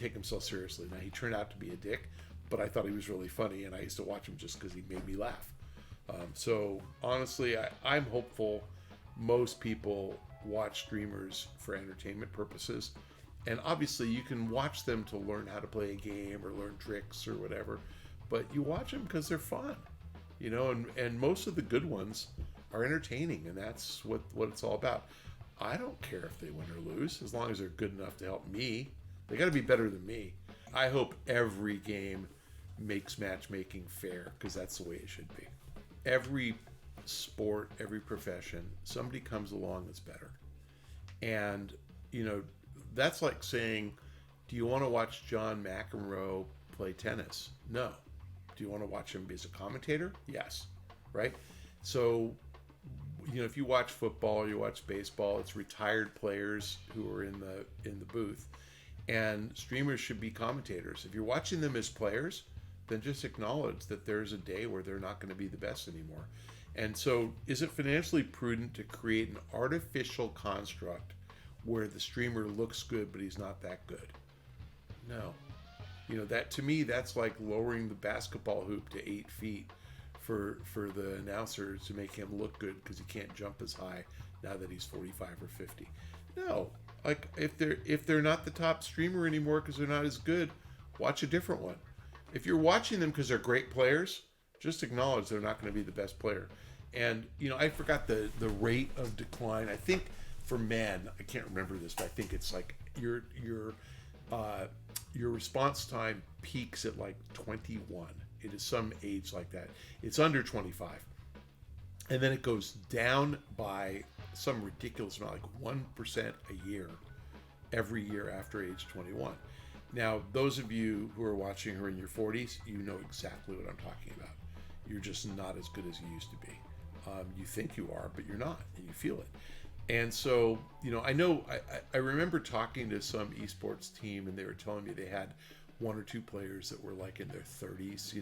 take himself seriously. Now, he turned out to be a dick, but I thought he was really funny, and I used to watch him just because he made me laugh. So honestly, I'm hopeful most people watch streamers for entertainment purposes. And obviously, you can watch them to learn how to play a game or learn tricks or whatever, but you watch them because they're fun, and most of the good ones are entertaining, and that's what it's all about. I don't care if they win or lose, as long as they're good enough to help me. They got to be better than me. I hope every game makes matchmaking fair, because that's the way it should be. Every sport, every profession, somebody comes along that's better. And, that's like saying, do you want to watch John McEnroe play tennis? No. Do you want to watch him as a commentator? Yes. Right? So, if you watch football, you watch baseball, it's retired players who are in the booth. And streamers should be commentators. If you're watching them as players, then just acknowledge that there's a day where they're not going to be the best anymore. And so, is it financially prudent to create an artificial construct where the streamer looks good, but he's not that good? No. That, to me, that's like lowering the basketball hoop to 8 feet for the announcer to make him look good because he can't jump as high now that he's 45 or 50. No. Like, if they're not the top streamer anymore because they're not as good, watch a different one. If you're watching them because they're great players, just acknowledge they're not going to be the best player. And, I forgot the rate of decline. I think for men, I can't remember this, but I think it's like your response time peaks at like 21. It is some age like that. It's under 25. And then it goes down by some ridiculous amount, like 1% a year, every year after age 21. Now, those of you who are watching who are in your 40s, you know exactly what I'm talking about. You're just not as good as you used to be. You think you are, but you're not, and you feel it. And so, I remember talking to some esports team, and they were telling me they had one or two players that were like in their 30s,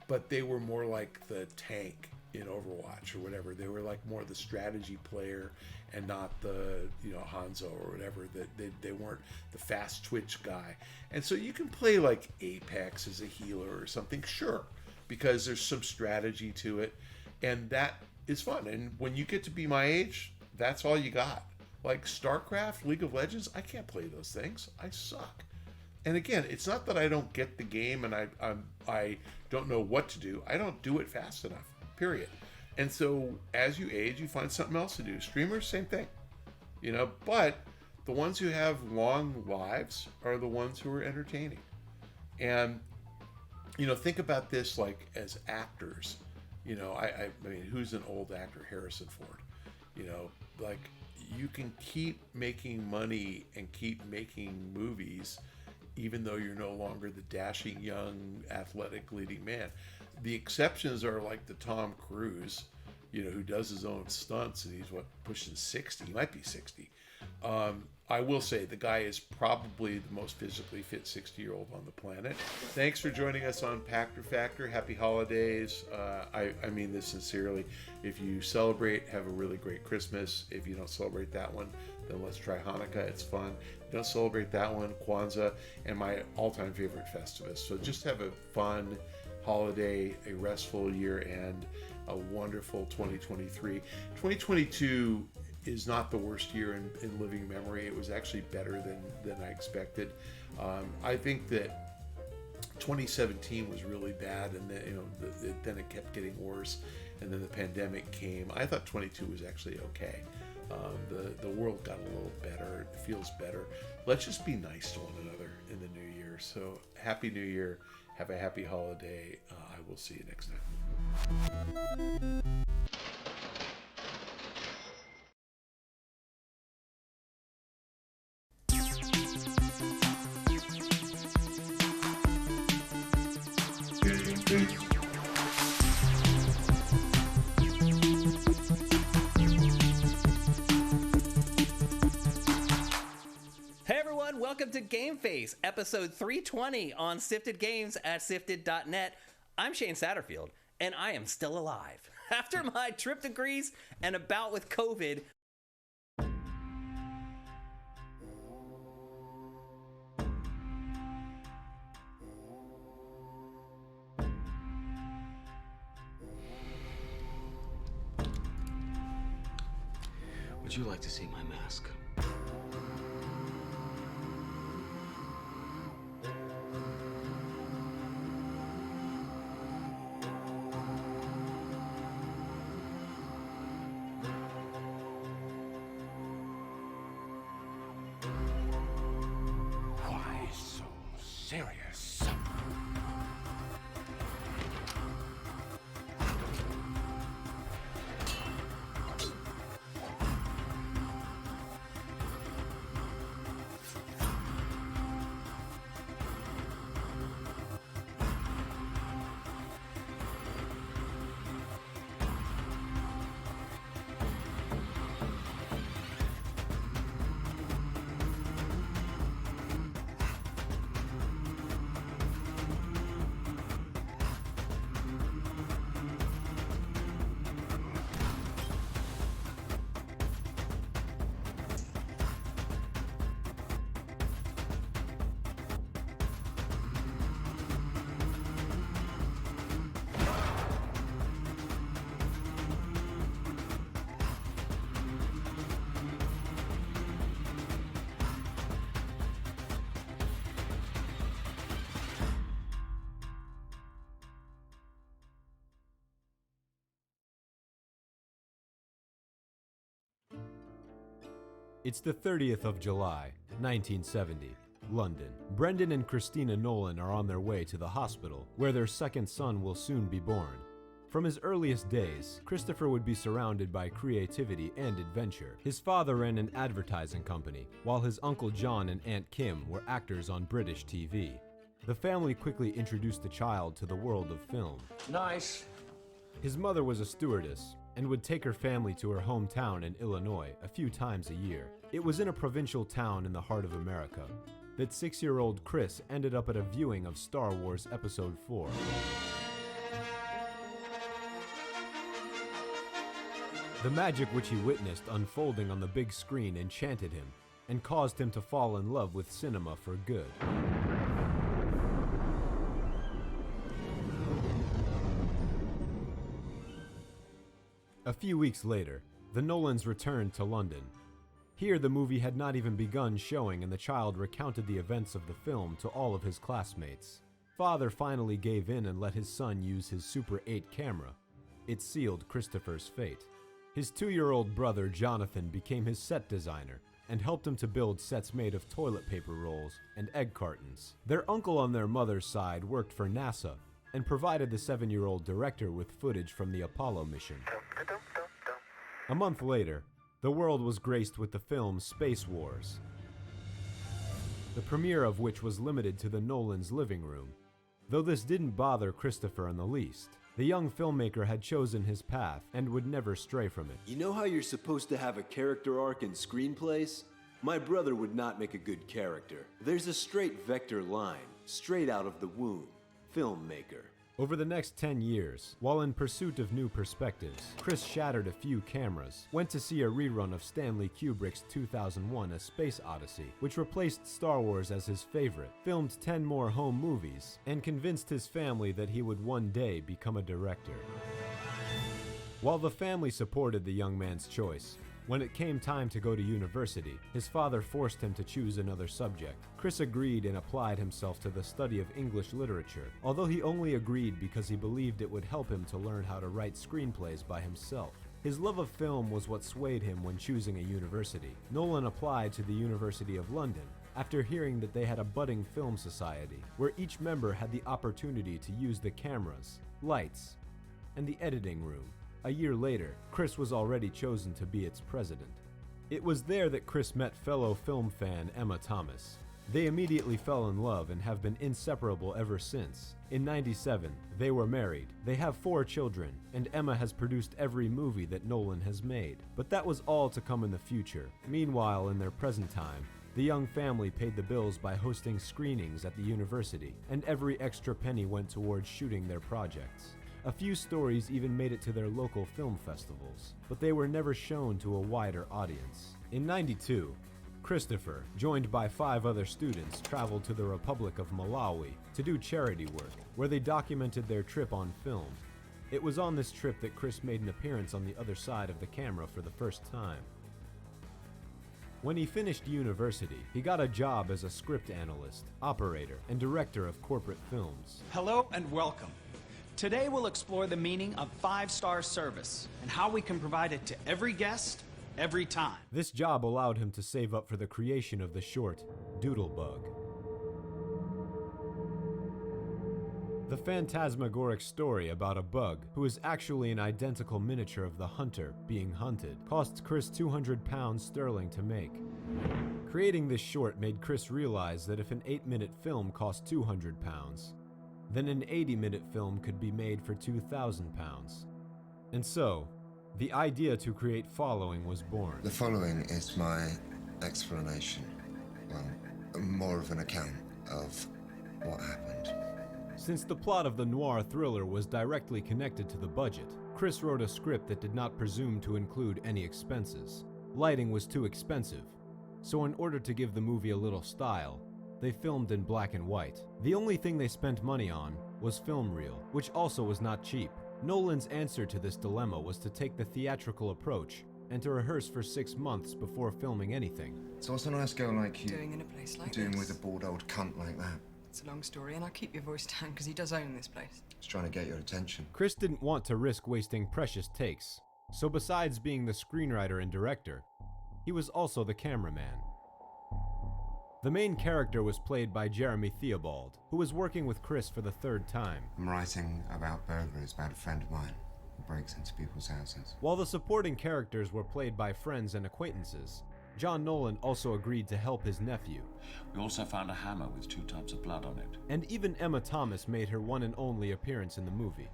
but they were more like the tank in Overwatch or whatever. They were like more the strategy player and not the, Hanzo or whatever. That they weren't the fast twitch guy. And so you can play like Apex as a healer or something, sure, because there's some strategy to it, and that is fun. And when you get to be my age, that's all you got. Like StarCraft, League of Legends, I can't play those things. I suck. And again, it's not that I don't get the game and I don't know what to do. I don't do it fast enough, period. And so as you age, you find something else to do. Streamers, same thing. But the ones who have long lives are the ones who are entertaining. And, think about this like as actors. I mean, who's an old actor? Harrison Ford. Like, you can keep making money and keep making movies even though you're no longer the dashing young athletic leading man. The exceptions are like the Tom Cruise, who does his own stunts, and he's pushing 60. He might be 60. I will say the guy is probably the most physically fit 60-year-old on the planet. Thanks for joining us on Pachter Factor. Happy holidays. I mean this sincerely. If you celebrate, have a really great Christmas. If you don't celebrate that one, then let's try Hanukkah. It's fun. Don't celebrate that one, Kwanzaa, and my all-time favorite Festivus. So just have a fun holiday, a restful year end, a wonderful 2023. 2022 is not the worst year in living memory. It was actually better than I expected. I think that 2017 was really bad, and then it kept getting worse, and then the pandemic came. I thought 22 was actually okay. The world got a little better. It feels better. Let's just be nice to one another in the new year. So happy New Year. Have a happy holiday. I will see you next time. Welcome to Game Face, episode 320 on Sifted Games at Sifted.net. I'm Shane Satterfield, and I am still alive. After my trip to Greece and a bout with COVID, Would you like to see my mask? Why so serious? It's the 30th of July, 1970, London. Brendan and Christina Nolan are on their way to the hospital, where their second son will soon be born. From his earliest days, Christopher would be surrounded by creativity and adventure. His father ran an advertising company, while his Uncle John and Aunt Kim were actors on British TV. The family quickly introduced the child to the world of film. Nice. His mother was a stewardess, and would take her family to her hometown in Illinois a few times a year. It was in a provincial town in the heart of America that 6-year-old Chris ended up at a viewing of Star Wars Episode 4. The magic which he witnessed unfolding on the big screen enchanted him and caused him to fall in love with cinema for good. A few weeks later, the Nolans returned to London. Here, the movie had not even begun showing, and the child recounted the events of the film to all of his classmates. Father finally gave in and let his son use his Super 8 camera. It sealed Christopher's fate. His 2-year-old brother, Jonathan, became his set designer and helped him to build sets made of toilet paper rolls and egg cartons. Their uncle on their mother's side worked for NASA and provided the 7-year-old director with footage from the Apollo mission. A month later, the world was graced with the film Space Wars, the premiere of which was limited to the Nolans' living room. Though this didn't bother Christopher in the least, the young filmmaker had chosen his path and would never stray from it. You know how you're supposed to have a character arc in screenplays? My brother would not make a good character. There's a straight vector line, straight out of the womb. Filmmaker. Over the next 10 years, while in pursuit of new perspectives, Chris shattered a few cameras, went to see a rerun of Stanley Kubrick's 2001 A Space Odyssey, which replaced Star Wars as his favorite, filmed 10 more home movies, and convinced his family that he would one day become a director. While the family supported the young man's choice, when it came time to go to university, his father forced him to choose another subject. Chris agreed and applied himself to the study of English literature, although he only agreed because he believed it would help him to learn how to write screenplays by himself. His love of film was what swayed him when choosing a university. Nolan applied to the University of London after hearing that they had a budding film society, where each member had the opportunity to use the cameras, lights, and the editing room. A year later, Chris was already chosen to be its president. It was there that Chris met fellow film fan Emma Thomas. They immediately fell in love and have been inseparable ever since. In '97, they were married. They have 4 children, and Emma has produced every movie that Nolan has made. But that was all to come in the future. Meanwhile, in their present time, the young family paid the bills by hosting screenings at the university, and every extra penny went towards shooting their projects. A few stories even made it to their local film festivals, but they were never shown to a wider audience. In '92, Christopher, joined by 5 other students, traveled to the Republic of Malawi to do charity work, where they documented their trip on film. It was on this trip that Chris made an appearance on the other side of the camera for the first time. When he finished university, he got a job as a script analyst, operator, and director of corporate films. Hello and welcome. Today we'll explore the meaning of five-star service and how we can provide it to every guest, every time. This job allowed him to save up for the creation of the short, Doodlebug. The phantasmagoric story about a bug, who is actually an identical miniature of the hunter being hunted, cost Chris £200 to make. Creating this short made Chris realize that if an 8-minute film cost £200, then an 80-minute film could be made for £2,000. And so, the idea to create Following was born. The following is my explanation. Well, more of an account of what happened. Since the plot of the noir thriller was directly connected to the budget, Chris wrote a script that did not presume to include any expenses. Lighting was too expensive, so in order to give the movie a little style, they filmed in black and white. The only thing they spent money on was film reel, which also was not cheap. Nolan's answer to this dilemma was to take the theatrical approach and to rehearse for 6 months before filming anything. So what's a nice girl like you doing in a place like doing this? with a bald old cunt like that? It's a long story, and I'll keep your voice down because he does own this place. He's trying to get your attention. Chris didn't want to risk wasting precious takes, so besides being the screenwriter and director, he was also the cameraman. The main character was played by Jeremy Theobald, who was working with Chris for the 3rd time. I'm writing about burglaries about a friend of mine who breaks into people's houses. While the supporting characters were played by friends and acquaintances, John Nolan also agreed to help his nephew. We also found a hammer with 2 types of blood on it. And even Emma Thomas made her one and only appearance in the movie.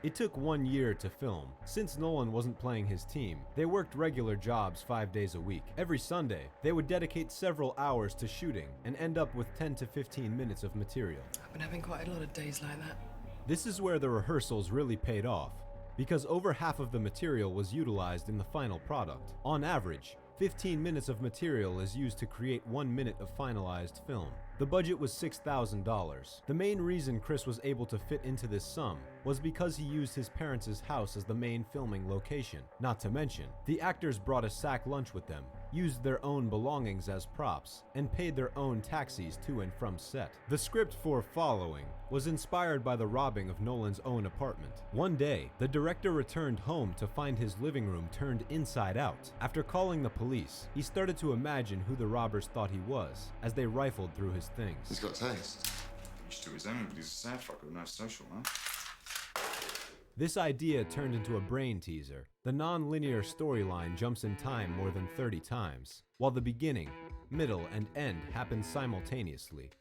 It took 1 year to film. Since Nolan wasn't playing his team, they worked regular jobs 5 days a week. Every Sunday, they would dedicate several hours to shooting and end up with 10 to 15 minutes of material. I've been having quite a lot of days like that. This is where the rehearsals really paid off, because over half of the material was utilized in the final product. On average, 15 minutes of material is used to create 1 minute of finalized film. The budget was $6,000. The main reason Chris was able to fit into this sum was because he used his parents' house as the main filming location. Not to mention, the actors brought a sack lunch with them, used their own belongings as props, and paid their own taxis to and from set. The script for Following was inspired by the robbing of Nolan's own apartment. One day, the director returned home to find his living room turned inside out. After calling the police, he started to imagine who the robbers thought he was as they rifled through his things. He's got taste. He's to his own, but he's a sad fucker with no social, man. This idea turned into a brain teaser. The non-linear storyline jumps in time more than 30 times, while the beginning, middle, and end happen simultaneously.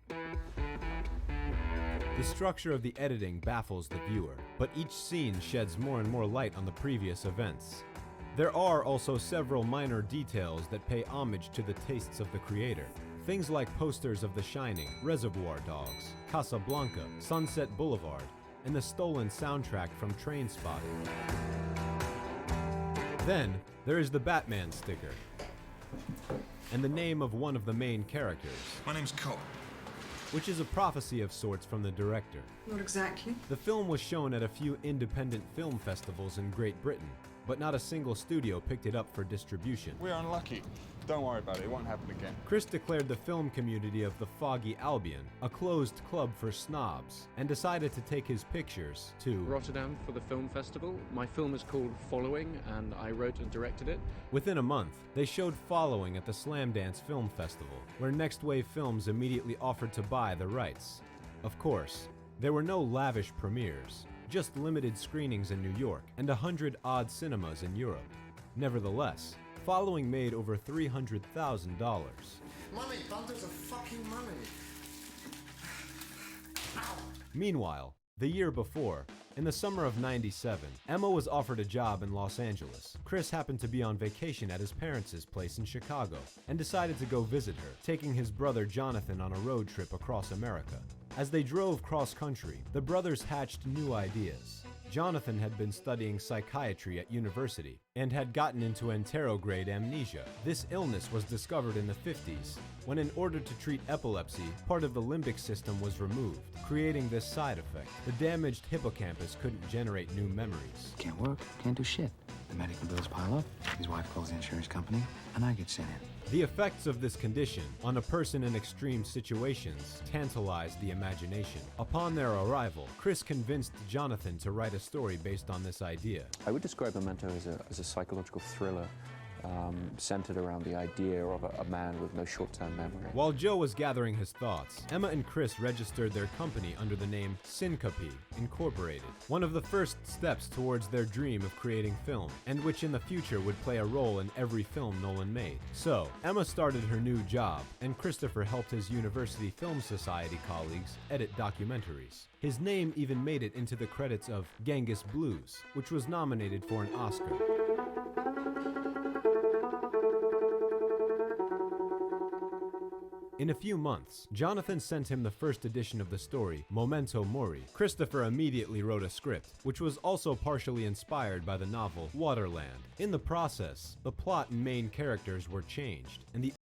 The structure of the editing baffles the viewer, but each scene sheds more and more light on the previous events. There are also several minor details that pay homage to the tastes of the creator. Things like posters of The Shining, Reservoir Dogs, Casablanca, Sunset Boulevard, and the stolen soundtrack from Trainspotting. Then, there is the Batman sticker, and the name of one of the main characters. My name's Cole. Which is a prophecy of sorts from the director. Not exactly. The film was shown at a few independent film festivals in Great Britain, but not a single studio picked it up for distribution. We're unlucky. Don't worry about it, it won't happen again. Chris declared the film community of the Foggy Albion a closed club for snobs, and decided to take his pictures to Rotterdam for the film festival. My film is called Following, and I wrote and directed it. Within a month, they showed Following at the Slamdance Film Festival, where Next Wave Films immediately offered to buy the rights. Of course, there were no lavish premieres, just limited screenings in New York and 100-odd cinemas in Europe. Nevertheless, Following made over $300,000. Money, bundles of fucking money. Meanwhile, the year before, in the summer of '97, Emma was offered a job in Los Angeles. Chris happened to be on vacation at his parents' place in Chicago and decided to go visit her, taking his brother Jonathan on a road trip across America. As they drove cross-country, the brothers hatched new ideas. Jonathan had been studying psychiatry at university and had gotten into enterograde amnesia. This illness was discovered in the 50s, when in order to treat epilepsy, part of the limbic system was removed, creating this side effect. The damaged hippocampus couldn't generate new memories. Can't work, can't do shit. The medical bills pile up, his wife calls the insurance company, and I get sent in. The effects of this condition on a person in extreme situations tantalized the imagination. Upon their arrival, Chris convinced Jonathan to write a story based on this idea. I would describe Memento as a psychological thriller centered around the idea of a man with no short-term memory. While Joe was gathering his thoughts, Emma and Chris registered their company under the name Syncope Incorporated, one of the first steps towards their dream of creating film, and which in the future would play a role in every film Nolan made. So, Emma started her new job, and Christopher helped his University Film Society colleagues edit documentaries. His name even made it into the credits of Genghis Blues, which was nominated for an Oscar. In a few months, Jonathan sent him the first edition of the story, Memento Mori. Christopher immediately wrote a script, which was also partially inspired by the novel Waterland. In the process, the plot and main characters were changed, and the